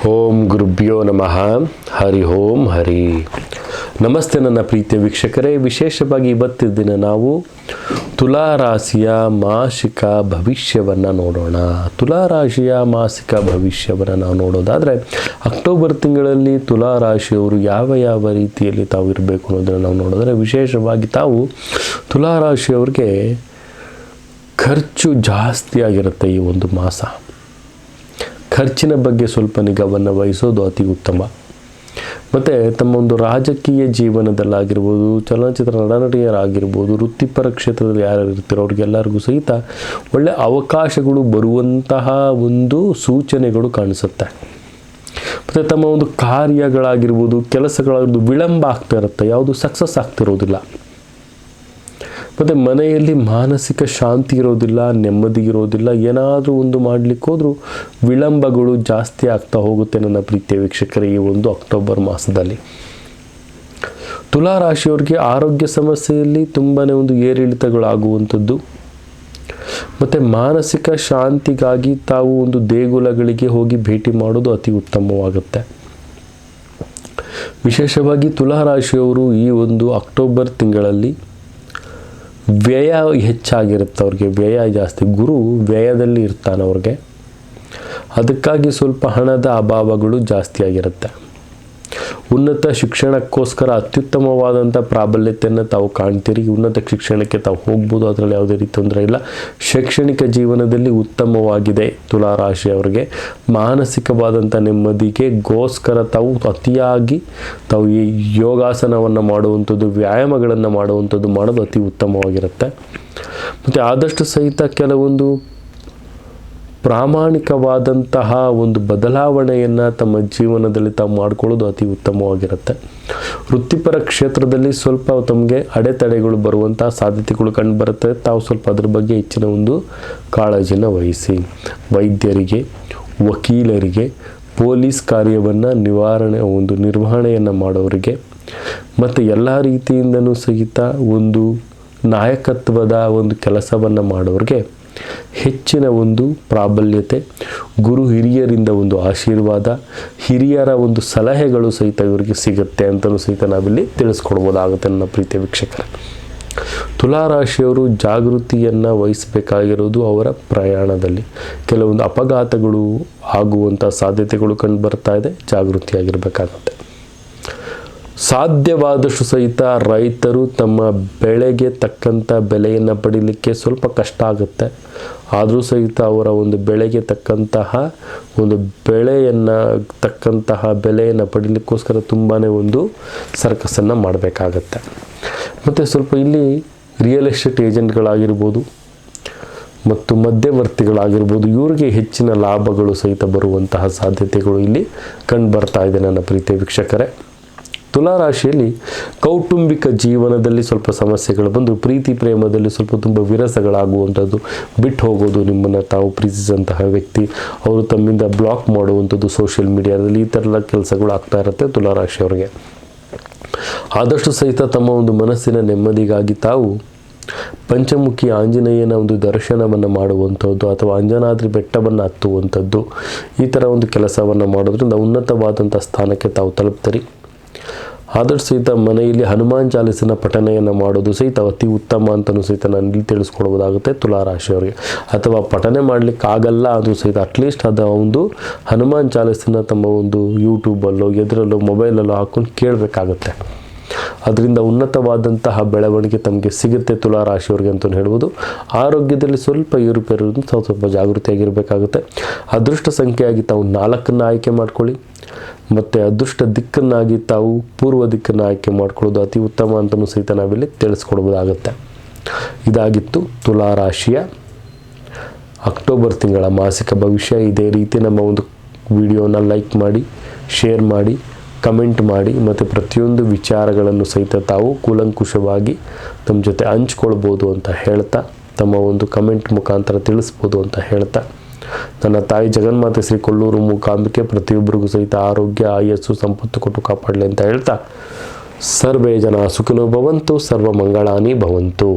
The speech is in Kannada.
ಓಂ ಗುರುಭ್ಯೋ ನಮಃ. ಹರಿ ಓಂ ಹರಿ. ನಮಸ್ತೆ ನನ್ನ ಪ್ರೀತಿಯ ವೀಕ್ಷಕರೇ, ವಿಶೇಷವಾಗಿ ಇವತ್ತಿನ ದಿನ ನಾವು ತುಲಾ ರಾಶಿಯ ಮಾಸಿಕ ಭವಿಷ್ಯವನ್ನು ನೋಡೋಣ. ತುಲಾ ರಾಶಿಯ ಮಾಸಿಕ ಭವಿಷ್ಯವನ್ನು ನಾವು ನೋಡೋದಾದರೆ, ಅಕ್ಟೋಬರ್ ತಿಂಗಳಲ್ಲಿ ತುಲಾ ರಾಶಿಯವರು ಯಾವ ರೀತಿಯಲ್ಲಿ ತಾವು ಇರಬೇಕು ಅನ್ನೋದನ್ನು ನಾವು ನೋಡಿದ್ರೆ, ವಿಶೇಷವಾಗಿ ತಾವು ತುಲಾ ರಾಶಿಯವ್ರಿಗೆ ಖರ್ಚು ಜಾಸ್ತಿ ಆಗಿರುತ್ತೆ. ಈ ಒಂದು ಮಾಸ ಖರ್ಚಿನ ಬಗ್ಗೆ ಸ್ವಲ್ಪ ನಿಗಾವನ್ನು ವಹಿಸೋದು ಅತಿ ಉತ್ತಮ. ಮತ್ತು ತಮ್ಮ ಒಂದು ರಾಜಕೀಯ ಜೀವನದಲ್ಲಾಗಿರ್ಬೋದು, ಚಲನಚಿತ್ರ ನಟನಟಿಯರಾಗಿರ್ಬೋದು, ವೃತ್ತಿಪರ ಕ್ಷೇತ್ರದಲ್ಲಿ ಯಾರು ಇರ್ತೀರೋ ಅವ್ರಿಗೆಲ್ಲರಿಗೂ ಸಹಿತ ಒಳ್ಳೆಯ ಅವಕಾಶಗಳು ಬರುವಂತಹ ಒಂದು ಸೂಚನೆಗಳು ಕಾಣಿಸುತ್ತೆ. ಮತ್ತು ತಮ್ಮ ಒಂದು ಕಾರ್ಯಗಳಾಗಿರ್ಬೋದು, ಕೆಲಸಗಳಾಗಿರ್ಬೋದು ವಿಳಂಬ ಆಗ್ತಾ ಇರುತ್ತೆ, ಯಾವುದು ಸಕ್ಸಸ್ ಆಗ್ತಿರೋದಿಲ್ಲ. ಮತ್ತು ಮನೆಯಲ್ಲಿ ಮಾನಸಿಕ ಶಾಂತಿ ಇರೋದಿಲ್ಲ, ನೆಮ್ಮದಿ ಇರೋದಿಲ್ಲ. ಏನಾದರೂ ಒಂದು ಮಾಡಲಿಕ್ಕೆ ಹೋದರೂ ವಿಳಂಬಗಳು ಜಾಸ್ತಿ ಆಗ್ತಾ ಹೋಗುತ್ತೆ ನನ್ನ ಪ್ರೀತಿಯ ವೀಕ್ಷಕರೇ. ಈ ಒಂದು ಅಕ್ಟೋಬರ್ ಮಾಸದಲ್ಲಿ ತುಲಾ ರಾಶಿಯವರಿಗೆ ಆರೋಗ್ಯ ಸಮಸ್ಯೆಯಲ್ಲಿ ತುಂಬಾ ಒಂದು ಏರಿಳಿತಗಳಾಗುವಂಥದ್ದು. ಮತ್ತು ಮಾನಸಿಕ ಶಾಂತಿಗಾಗಿ ತಾವು ಒಂದು ದೇಗುಲಗಳಿಗೆ ಹೋಗಿ ಭೇಟಿ ಮಾಡೋದು ಅತಿ ಉತ್ತಮವಾಗುತ್ತೆ. ವಿಶೇಷವಾಗಿ ತುಲಾ ರಾಶಿಯವರು ಈ ಒಂದು ಅಕ್ಟೋಬರ್ ತಿಂಗಳಲ್ಲಿ ವ್ಯಯ ಹೆಚ್ಚಾಗಿರುತ್ತೆ. ಅವ್ರಿಗೆ ವ್ಯಯ ಜಾಸ್ತಿ, ಗುರು ವ್ಯಯದಲ್ಲಿ ಇರ್ತಾನೆ ಅವ್ರಿಗೆ. ಅದಕ್ಕಾಗಿ ಸ್ವಲ್ಪ ಹಣದ ಅಭಾವಗಳು ಜಾಸ್ತಿ ಆಗಿರುತ್ತೆ. ಉನ್ನತ ಶಿಕ್ಷಣಕ್ಕೋಸ್ಕರ ಅತ್ಯುತ್ತಮವಾದಂಥ ಪ್ರಾಬಲ್ಯತೆಯನ್ನು ತಾವು ಕಾಣ್ತೀರಿ. ಉನ್ನತ ಶಿಕ್ಷಣಕ್ಕೆ ತಾವು ಹೋಗ್ಬೋದು, ಅದರಲ್ಲಿ ಯಾವುದೇ ರೀತಿ ತೊಂದರೆ ಇಲ್ಲ. ಶೈಕ್ಷಣಿಕ ಜೀವನದಲ್ಲಿ ಉತ್ತಮವಾಗಿದೆ ತುಲಾ ರಾಶಿಯವರಿಗೆ. ಮಾನಸಿಕವಾದಂಥ ನೆಮ್ಮದಿಗೆ ಗೋಸ್ಕರ ತಾವು ಅತಿಯಾಗಿ ತಾವು ಈ ಯೋಗಾಸನವನ್ನು ಮಾಡುವಂಥದ್ದು, ವ್ಯಾಯಾಮಗಳನ್ನು ಮಾಡುವಂಥದ್ದು ಮಾಡೋದು ಅತಿ ಉತ್ತಮವಾಗಿರುತ್ತೆ. ಮತ್ತು ಆದಷ್ಟು ಸಹಿತ ಕೆಲವೊಂದು ಪ್ರಾಮಾಣಿಕವಾದಂತಹ ಒಂದು ಬದಲಾವಣೆಯನ್ನು ತಮ್ಮ ಜೀವನದಲ್ಲಿ ತಾವು ಮಾಡಿಕೊಳ್ಳೋದು ಅತಿ ಉತ್ತಮವಾಗಿರುತ್ತೆ. ವೃತ್ತಿಪರ ಕ್ಷೇತ್ರದಲ್ಲಿ ಸ್ವಲ್ಪ ತಮಗೆ ಅಡೆತಡೆಗಳು ಬರುವಂತಹ ಸಾಧ್ಯತೆಗಳು ಕಂಡುಬರುತ್ತೆ. ತಾವು ಸ್ವಲ್ಪ ಅದ್ರ ಬಗ್ಗೆ ಹೆಚ್ಚಿನ ಒಂದು ಕಾಳಜಿನ ವಹಿಸಿ. ವೈದ್ಯರಿಗೆ, ವಕೀಲರಿಗೆ, ಪೊಲೀಸ್ ಕಾರ್ಯವನ್ನು ನಿರ್ವಹಣೆಯನ್ನು ಮಾಡೋರಿಗೆ, ಮತ್ತು ಎಲ್ಲ ರೀತಿಯಿಂದನೂ ಸಹಿತ ಒಂದು ನಾಯಕತ್ವದ ಒಂದು ಕೆಲಸವನ್ನು ಮಾಡೋರಿಗೆ ಹೆಚ್ಚಿನ ಒಂದು ಪ್ರಾಬಲ್ಯತೆ, ಗುರು ಹಿರಿಯರಿಂದ ಒಂದು ಆಶೀರ್ವಾದ, ಹಿರಿಯರ ಒಂದು ಸಲಹೆಗಳು ಸಹಿತ ಇವರಿಗೆ ಸಿಗುತ್ತೆ ಅಂತಲೂ ಸಹಿತ ನಾವಿಲ್ಲಿ ತಿಳಿಸ್ಕೊಡ್ಬೋದಾಗುತ್ತೆ ನನ್ನ ಪ್ರೀತಿಯ ವೀಕ್ಷಕರೇ. ತುಲಾ ರಾಶಿಯವರು ಜಾಗೃತಿಯನ್ನು ವಹಿಸಬೇಕಾಗಿರೋದು ಅವರ ಪ್ರಯಾಣದಲ್ಲಿ. ಕೆಲವೊಂದು ಅಪಘಾತಗಳು ಆಗುವಂಥ ಸಾಧ್ಯತೆಗಳು ಕಂಡು ಬರ್ತಾ ಇದೆ, ಜಾಗೃತಿಯಾಗಿರಬೇಕಾಗುತ್ತೆ. ಸಾಧ್ಯವಾದಷ್ಟು ಸಹಿತ ರೈತರು ತಮ್ಮ ಬೆಳೆಗೆ ತಕ್ಕಂಥ ಬೆಲೆಯನ್ನು ಪಡೀಲಿಕ್ಕೆ ಸ್ವಲ್ಪ ಕಷ್ಟ ಆಗುತ್ತೆ. ಆದರೂ ಸಹಿತ ಅವರ ಒಂದು ಬೆಳೆಗೆ ತಕ್ಕಂತಹ ಒಂದು ಬೆಲೆಯನ್ನು ಪಡೀಲಿಕ್ಕೋಸ್ಕರ ತುಂಬಾ ಒಂದು ಸರ್ಕಸನ್ನು ಮಾಡಬೇಕಾಗತ್ತೆ. ಮತ್ತು ಸ್ವಲ್ಪ ಇಲ್ಲಿ ರಿಯಲ್ ಎಸ್ಟೇಟ್ ಏಜೆಂಟ್ಗಳಾಗಿರ್ಬೋದು ಮತ್ತು ಮಧ್ಯವರ್ತಿಗಳಾಗಿರ್ಬೋದು, ಇವರಿಗೆ ಹೆಚ್ಚಿನ ಲಾಭಗಳು ಸಹಿತ ಬರುವಂತಹ ಸಾಧ್ಯತೆಗಳು ಇಲ್ಲಿ ಕಂಡು ಬರ್ತಾ ಇದೆ ನನ್ನ ಪ್ರೀತಿಯ ವೀಕ್ಷಕರೇ. ತುಲಾ ರಾಶಿಯಲ್ಲಿ ಕೌಟುಂಬಿಕ ಜೀವನದಲ್ಲಿ ಸ್ವಲ್ಪ ಸಮಸ್ಯೆಗಳು ಬಂದು, ಪ್ರೀತಿ ಪ್ರೇಮದಲ್ಲಿ ಸ್ವಲ್ಪ ತುಂಬ ವಿರಸಗಳಾಗುವಂಥದ್ದು, ಬಿಟ್ಟು ಹೋಗೋದು, ನಿಮ್ಮನ್ನು ತಾವು ಪ್ರೀತಿಸಿದಂತಹ ವ್ಯಕ್ತಿ ಅವರು ತಮ್ಮಿಂದ ಬ್ಲಾಕ್ ಮಾಡುವಂಥದ್ದು ಸೋಷಿಯಲ್ ಮೀಡಿಯಾದಲ್ಲಿ, ಈ ಥರ ಕೆಲಸಗಳು ಆಗ್ತಾ ಇರುತ್ತೆ ತುಲಾ ರಾಶಿಯವರಿಗೆ. ಆದಷ್ಟು ಸಹಿತ ತಮ್ಮ ಒಂದು ಮನಸ್ಸಿನ ನೆಮ್ಮದಿಗಾಗಿ ತಾವು ಪಂಚಮುಖಿ ಆಂಜನೇಯನ ಒಂದು ದರ್ಶನವನ್ನು ಮಾಡುವಂಥದ್ದು ಅಥವಾ ಅಂಜನಾದ್ರಿ ಬೆಟ್ಟವನ್ನು ಹತ್ತುವಂಥದ್ದು, ಈ ಥರ ಒಂದು ಕೆಲಸವನ್ನು ಮಾಡೋದ್ರಿಂದ ಉನ್ನತವಾದಂಥ ಸ್ಥಾನಕ್ಕೆ ತಾವು ತಲುಪ್ತೀರಿ. ಆದಷ್ಟು ಸಹಿತ ಮನೆಯಲ್ಲಿ ಹನುಮಾನ್ ಚಾಲೀಸನ ಪಠನೆಯನ್ನು ಮಾಡೋದು ಸಹಿತ ಅತಿ ಉತ್ತಮ ಅಂತಲೂ ಸಹಿತ ನಾನು ಇಲ್ಲಿ ತಿಳಿಸ್ಕೊಡ್ಬೋದಾಗುತ್ತೆ ತುಲಾ ರಾಶಿಯವರಿಗೆ. ಅಥವಾ ಪಠನೆ ಮಾಡಲಿಕ್ಕೆ ಆಗಲ್ಲ ಅದು ಸಹಿತ ಅಟ್ಲೀಸ್ಟ್ ಅದು ಒಂದು ಹನುಮಾನ್ ಚಾಲೀಸನ ತಮ್ಮ ಒಂದು ಯೂಟ್ಯೂಬಲ್ಲೋ ಎದರಲ್ಲೋ ಮೊಬೈಲಲ್ಲೋ ಹಾಕ್ಕೊಂಡು ಕೇಳಬೇಕಾಗುತ್ತೆ. ಅದರಿಂದ ಉನ್ನತವಾದಂತಹ ಬೆಳವಣಿಗೆ ತಮಗೆ ಸಿಗುತ್ತೆ ತುಲಾ ರಾಶಿಯವರಿಗೆ ಅಂತಲೂ ಹೇಳ್ಬೋದು. ಆರೋಗ್ಯದಲ್ಲಿ ಸ್ವಲ್ಪ ಏರುಪೇರು ಸ್ವಲ್ಪ ಜಾಗೃತಿಯಾಗಿರಬೇಕಾಗುತ್ತೆ. ಅದೃಷ್ಟ ಸಂಖ್ಯೆಯಾಗಿ ತಾವು 4 ಆಯ್ಕೆ ಮಾಡ್ಕೊಳ್ಳಿ. ಮತ್ತು ಅದೃಷ್ಟ ದಿಕ್ಕನ್ನಾಗಿ ತಾವು ಪೂರ್ವ ದಿಕ್ಕನ್ನು ಆಯ್ಕೆ ಮಾಡ್ಕೊಳ್ಳೋದು ಅತಿ ಉತ್ತಮ ಅಂತಲೂ ಸಹಿತ ನಾವಿಲ್ಲಿ ತಿಳಿಸ್ಕೊಡ್ಬೋದಾಗುತ್ತೆ. ಇದಾಗಿತ್ತು ತುಲಾ ರಾಶಿಯ ಅಕ್ಟೋಬರ್ ತಿಂಗಳ ಮಾಸಿಕ ಭವಿಷ್ಯ. ಇದೇ ರೀತಿ ನಮ್ಮ ಒಂದು ವಿಡಿಯೋನ ಲೈಕ್ ಮಾಡಿ, ಶೇರ್ ಮಾಡಿ, ಕಮೆಂಟ್ ಮಾಡಿ, ಮತ್ತು ಪ್ರತಿಯೊಂದು ವಿಚಾರಗಳನ್ನು ಸಹಿತ ತಾವು ಕೂಲಂಕುಷವಾಗಿ ತಮ್ಮ ಜೊತೆ ಹಂಚ್ಕೊಳ್ಬೋದು ಅಂತ ಹೇಳ್ತಾ, ತಮ್ಮ ಒಂದು ಕಮೆಂಟ್ ಮುಖಾಂತರ ತಿಳಿಸ್ಬೋದು ಅಂತ ಹೇಳ್ತಾ, ನನ್ನ ತಾಯಿ ಜಗನ್ಮಾತೆ ಶ್ರೀ ಕೊಲ್ಲೂರು ಮೂಕಾಂಬಿಕೆ ಪ್ರತಿಯೊಬ್ಬರಿಗೂ ಸಹಿತ ಆರೋಗ್ಯ, ಆಯಸ್ಸು, ಸಂಪತ್ತು ಕೊಟ್ಟು ಕಾಪಾಡಲಿ ಅಂತ ಹೇಳ್ತಾ, ಸರ್ವೇ ಜನ ಸುಖಿನೋ ಭವಂತು, ಸರ್ವ ಮಂಗಳಾನಿ ಭವಂತು.